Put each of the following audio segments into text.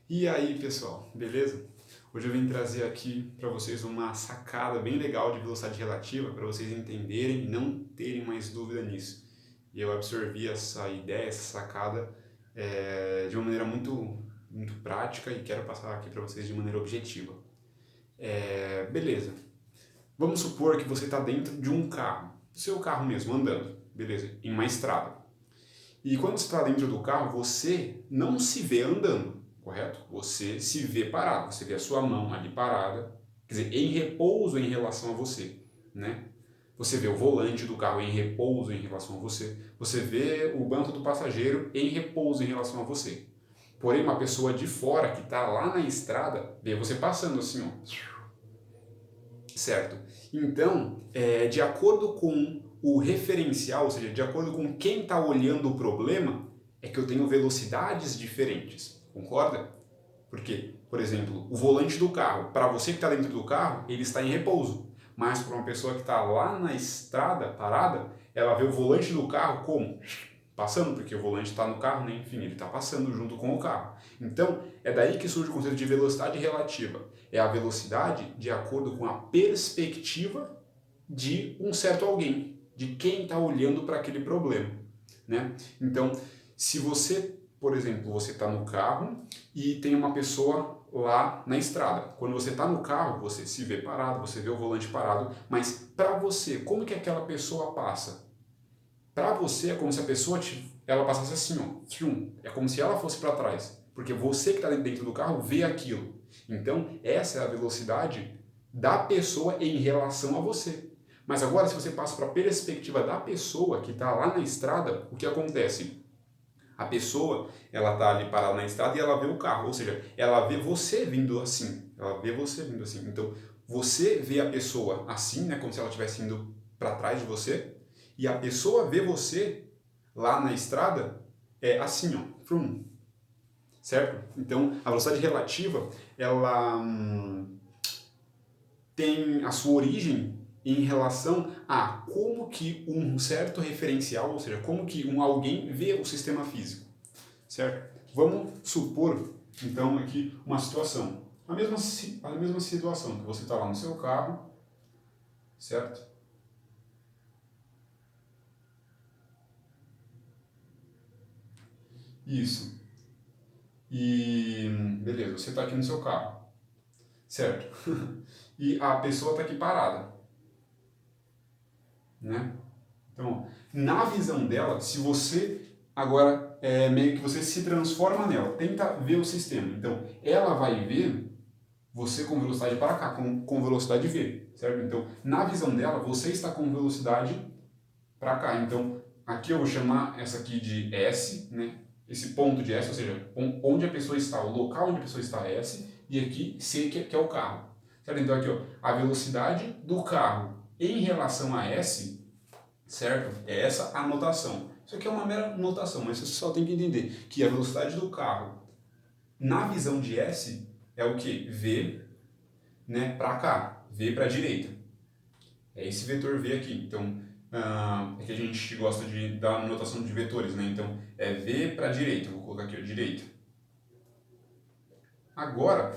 E aí, pessoal, beleza? Hoje eu vim trazer aqui para vocês uma sacada bem legal de velocidade relativa para vocês entenderem e não terem mais dúvida nisso. E eu absorvi essa ideia, essa sacada de uma maneira muito prática e quero passar aqui para vocês de maneira objetiva. Beleza, vamos supor que você está dentro de um carro, seu carro mesmo, andando, beleza, em uma estrada. E quando você está dentro do carro, você não se vê andando, correto? Você se vê parado, você vê a sua mão ali parada, quer dizer, em repouso em relação a você, né? Você vê o volante do carro em repouso em relação a você. Você vê o banco do passageiro em repouso em relação a você. Porém, uma pessoa de fora que está lá na estrada vê você passando assim, ó, certo? Então, de acordo com o referencial, ou seja, de acordo com quem está olhando o problema, é que eu tenho velocidades diferentes. Concorda? Porque, por exemplo, o volante do carro, para você que está dentro do carro, ele está em repouso. Mas para uma pessoa que está lá na estrada, parada, ela vê o volante do carro como? Passando, porque o volante está no carro, né? Enfim, ele está passando junto com o carro. Então, é daí que surge o conceito de velocidade relativa. É a velocidade de acordo com a perspectiva de um certo alguém, de quem está olhando para aquele problema, né? Então, se você, por exemplo, você está no carro e tem uma pessoa lá na estrada. Quando você está no carro, você se vê parado, você vê o volante parado, mas para você, como que aquela pessoa passa? Para você é como se a pessoa ela passasse assim, ó, é como se ela fosse para trás, porque você que está dentro do carro vê aquilo. Então, essa é a velocidade da pessoa em relação a você. Mas agora, se você passa para a perspectiva da pessoa que está lá na estrada, o que acontece? A pessoa, ela está ali parada na estrada e ela vê o carro, ou seja, ela vê você vindo assim, ela vê você vindo assim. Então, você vê a pessoa assim, né, como se ela estivesse indo para trás de você, e a pessoa vê você lá na estrada assim, ó, frum, certo? Então, a velocidade relativa, ela tem a sua origem em relação a como que um certo referencial, ou seja, como que alguém vê o sistema físico, certo? Vamos supor, então, aqui uma situação. A mesma situação, que você está lá no seu carro, certo? Isso. E beleza, você está aqui no seu carro, certo? E a pessoa está aqui parada, né? Então, na visão dela, se você agora meio que você se transforma nela, tenta ver o sistema. Então, ela vai ver você com velocidade para cá, com velocidade V, certo? Então, na visão dela, você está com velocidade para cá. Então, aqui eu vou chamar essa aqui de S, né? Esse ponto de S, ou seja, onde a pessoa está, o local onde a pessoa está é S, e aqui C, que é o carro. Certo? Então, aqui, ó, a velocidade do carro em relação a S, certo? É essa a notação. Isso aqui é uma mera notação, mas você só tem que entender que a velocidade do carro na visão de S é o que? V, né, para cá, V para a direita. É esse vetor V aqui. Então, é que a gente gosta de dar notação de vetores, né? Então, é V para a direita. Vou colocar aqui, ó, direita. Agora,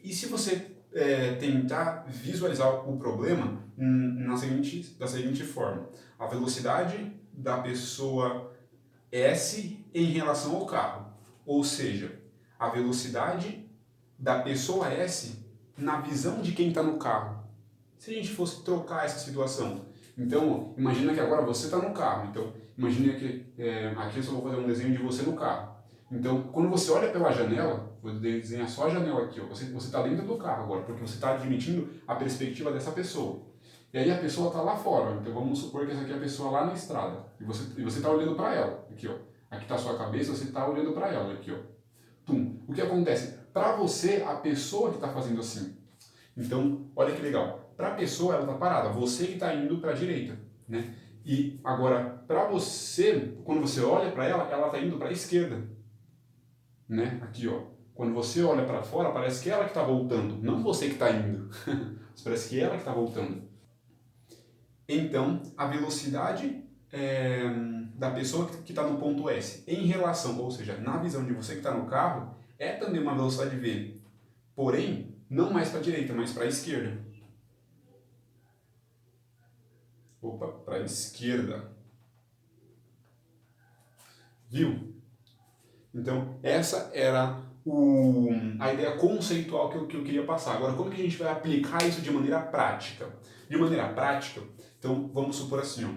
e se você tentar visualizar o problema da seguinte forma: a velocidade da pessoa S em relação ao carro, ou seja, a velocidade da pessoa S na visão de quem está no carro. Se a gente fosse trocar essa situação, então imagina que agora você está no carro, então imagina que aqui eu só vou fazer um desenho de você no carro. Então, quando você olha pela janela, vou desenhar só a janela aqui, ó, você está dentro do carro agora, porque você está admitindo a perspectiva dessa pessoa. E aí a pessoa está lá fora, então vamos supor que essa aqui é a pessoa lá na estrada, e você está olhando para ela, aqui ó, aqui está a sua cabeça, você está olhando para ela, aqui ó. Tum. O que acontece? Para você, a pessoa que está fazendo assim. Então, olha que legal. Para a pessoa, ela está parada, você que está indo para a direita, né? E agora, para você, quando você olha para ela está indo para a esquerda, né? Aqui, ó. Quando você olha para fora, parece que ela que está voltando, não você que está indo. Parece que ela que está voltando. Então, a velocidade da pessoa que está no ponto S em relação, ou seja, na visão de você que está no carro, é também uma velocidade v, porém, não mais para a direita, mas para a esquerda. Opa, para a esquerda. Viu? Então, essa era a ideia conceitual que eu queria passar. Agora, como que a gente vai aplicar isso de maneira prática? De maneira prática, então, vamos supor assim, ó,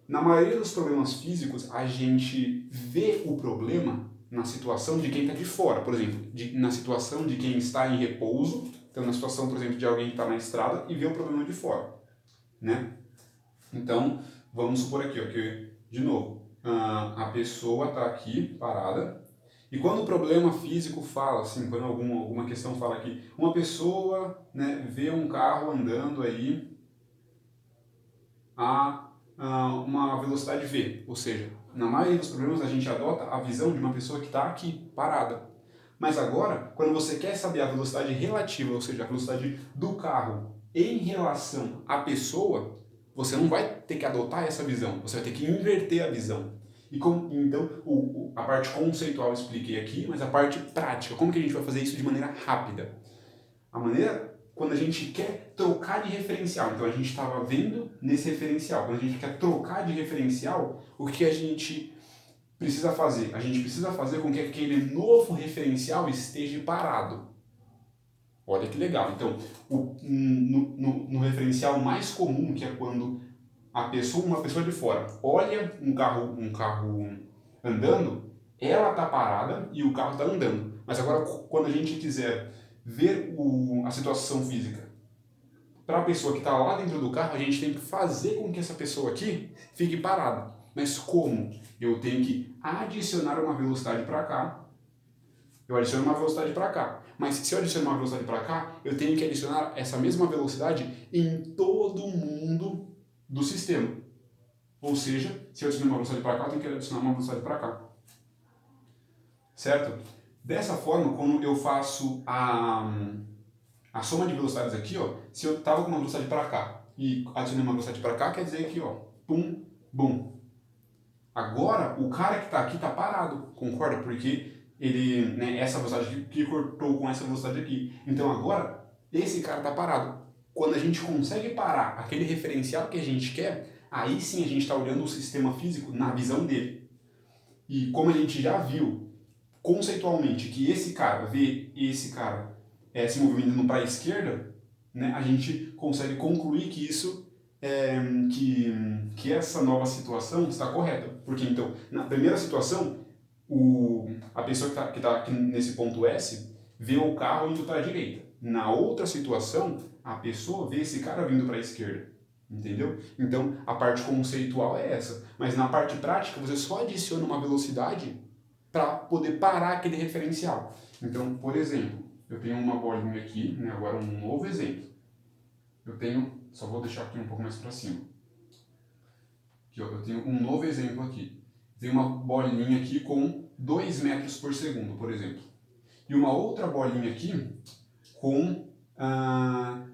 na maioria dos problemas físicos, a gente vê o problema na situação de quem está de fora. Por exemplo, na situação de quem está em repouso, então na situação, por exemplo, de alguém que está na estrada e vê o problema de fora, né? Então, vamos supor aqui, ó, que, de novo, a pessoa está aqui parada, e quando o problema físico fala, assim, quando alguma questão fala aqui, uma pessoa, né, vê um carro andando aí a uma velocidade v, ou seja, na maioria dos problemas a gente adota a visão de uma pessoa que está aqui, parada. Mas agora, quando você quer saber a velocidade relativa, ou seja, a velocidade do carro em relação à pessoa, você não vai ter que adotar essa visão, você vai ter que inverter a visão. Então, a parte conceitual eu expliquei aqui, mas a parte prática, como que a gente vai fazer isso de maneira rápida? A maneira, quando a gente quer trocar de referencial, então a gente estava vendo nesse referencial, quando a gente quer trocar de referencial, o que a gente precisa fazer? A gente precisa fazer com que aquele novo referencial esteja parado. Olha que legal. Então, no referencial mais comum, que é quando uma pessoa de fora olha um carro andando, ela está parada e o carro está andando. Mas agora, quando a gente quiser ver a situação física para a pessoa que está lá dentro do carro, a gente tem que fazer com que essa pessoa aqui fique parada. Mas como? Eu tenho que adicionar uma velocidade para cá. Eu adiciono uma velocidade para cá. Mas se eu adicionar uma velocidade para cá, eu tenho que adicionar essa mesma velocidade em todo mundo do sistema. Ou seja, se eu adicionar uma velocidade para cá, eu tenho que adicionar uma velocidade para cá. Certo? Dessa forma, quando eu faço a soma de velocidades aqui, ó, se eu estava com uma velocidade para cá e adicionei uma velocidade para cá, quer dizer que, ó, pum, bum. Agora, o cara que está aqui está parado, concorda? Porque ele, né, essa velocidade que cortou com essa velocidade aqui. Então agora, esse cara está parado. Quando a gente consegue parar aquele referencial que a gente quer, aí sim a gente está olhando o sistema físico na visão dele. E como a gente já viu conceitualmente que esse cara vê esse cara se movimentando para a esquerda, né, a gente consegue concluir que isso que essa nova situação está correta. Porque então, na primeira situação, a pessoa que está aqui nesse ponto S vê o carro indo para a direita. Na outra situação, a pessoa vê esse cara vindo para a esquerda. Entendeu? Então, a parte conceitual é essa. Mas na parte prática, você só adiciona uma velocidade para poder parar aquele referencial. Então, por exemplo, eu tenho uma bolinha aqui, né, agora um novo exemplo. Eu tenho, só vou deixar aqui um pouco mais para cima. Aqui, ó, eu tenho um novo exemplo aqui. Tem uma bolinha aqui com 2 metros por segundo, por exemplo. E uma outra bolinha aqui com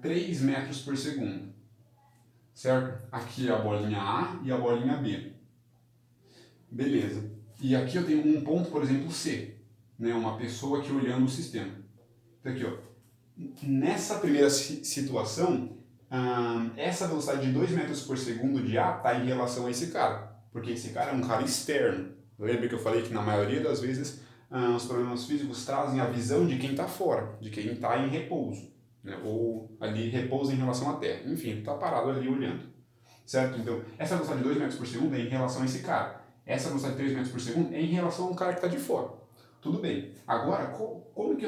3 metros por segundo. Certo? Aqui é a bolinha A e a bolinha B. Beleza. E aqui eu tenho um ponto, por exemplo, C. Né? Uma pessoa aqui olhando o sistema. Então aqui, ó. Nessa primeira situação, essa velocidade de 2 metros por segundo de A está em relação a esse cara. Porque esse cara é um cara externo. Lembra que eu falei que na maioria das vezes os problemas físicos trazem a visão de quem está fora, de quem está em repouso. Né? Ou ali repousa em relação à Terra. Enfim, está parado ali olhando. Certo? Então, essa velocidade de 2 metros por segundo é em relação a esse cara. Essa velocidade de 3 metros por segundo é em relação ao cara que está de fora. Tudo bem. Agora, como que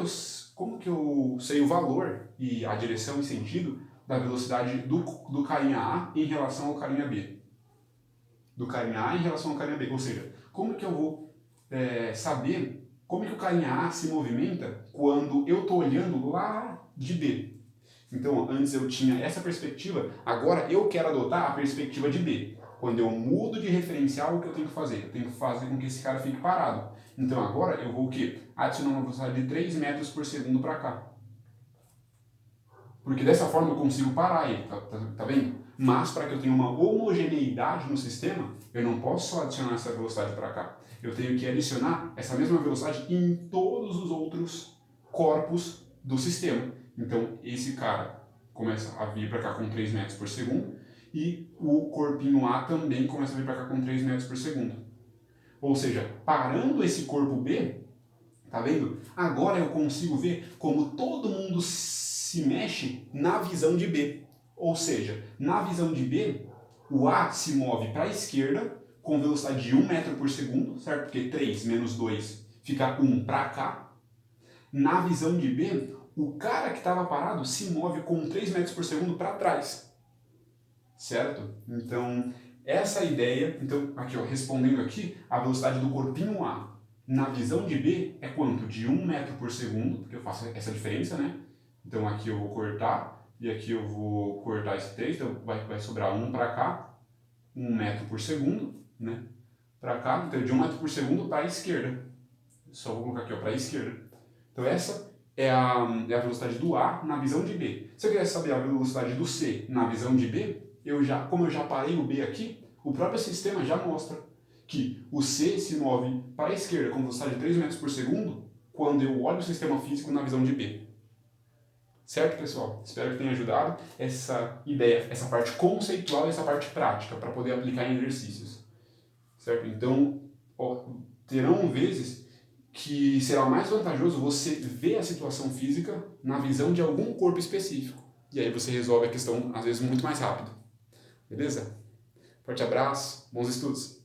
eu sei o valor e a direção e sentido da velocidade do carinha A em relação ao carinha B? Do carinha A em relação ao carinha B. Ou seja, como que eu vou saber como que o carinha A se movimenta quando eu estou olhando lá de B? Então, antes eu tinha essa perspectiva, agora eu quero adotar a perspectiva de B. Quando eu mudo de referencial, o que eu tenho que fazer? Eu tenho que fazer com que esse cara fique parado. Então agora eu vou o quê? Adicionar uma velocidade de 3 metros por segundo para cá. Porque dessa forma eu consigo parar ele, tá vendo? Mas para que eu tenha uma homogeneidade no sistema, eu não posso só adicionar essa velocidade para cá. eu tenho que adicionar essa mesma velocidade em todos os outros corpos do sistema. Então, esse cara começa a vir para cá com 3 metros por segundo e o corpinho A também começa a vir para cá com 3 metros por segundo. Ou seja, parando esse corpo B, tá vendo? Agora eu consigo ver como todo mundo se mexe na visão de B. Ou seja, na visão de B, o A se move para a esquerda com velocidade de 1 metro por segundo, certo? Porque 3 menos 2 fica 1 para cá. Na visão de B, o cara que estava parado se move com 3 metros por segundo para trás, certo? Então, essa ideia, então, aqui ó, respondendo aqui, a velocidade do corpinho A na visão de B é quanto? De 1 metro por segundo, porque eu faço essa diferença, né? Então aqui eu vou cortar, e aqui eu vou cortar esse 3, então vai sobrar 1 para cá, 1 metro por segundo, né? Para cá, então de 1 metro por segundo para a esquerda. Só vou colocar aqui, ó, para a esquerda. Então essa é a velocidade do A na visão de B. Se eu quiser saber a velocidade do C na visão de B, como eu já parei o B aqui, o próprio sistema já mostra que o C se move para a esquerda com velocidade de 3 metros por segundo quando eu olho o sistema físico na visão de B. Certo, pessoal? Espero que tenha ajudado essa ideia, essa parte conceitual e essa parte prática para poder aplicar em exercícios. Certo? Então, terão vezes que será mais vantajoso você ver a situação física na visão de algum corpo específico. E aí você resolve a questão, às vezes, muito mais rápido. Beleza? Forte abraço, bons estudos!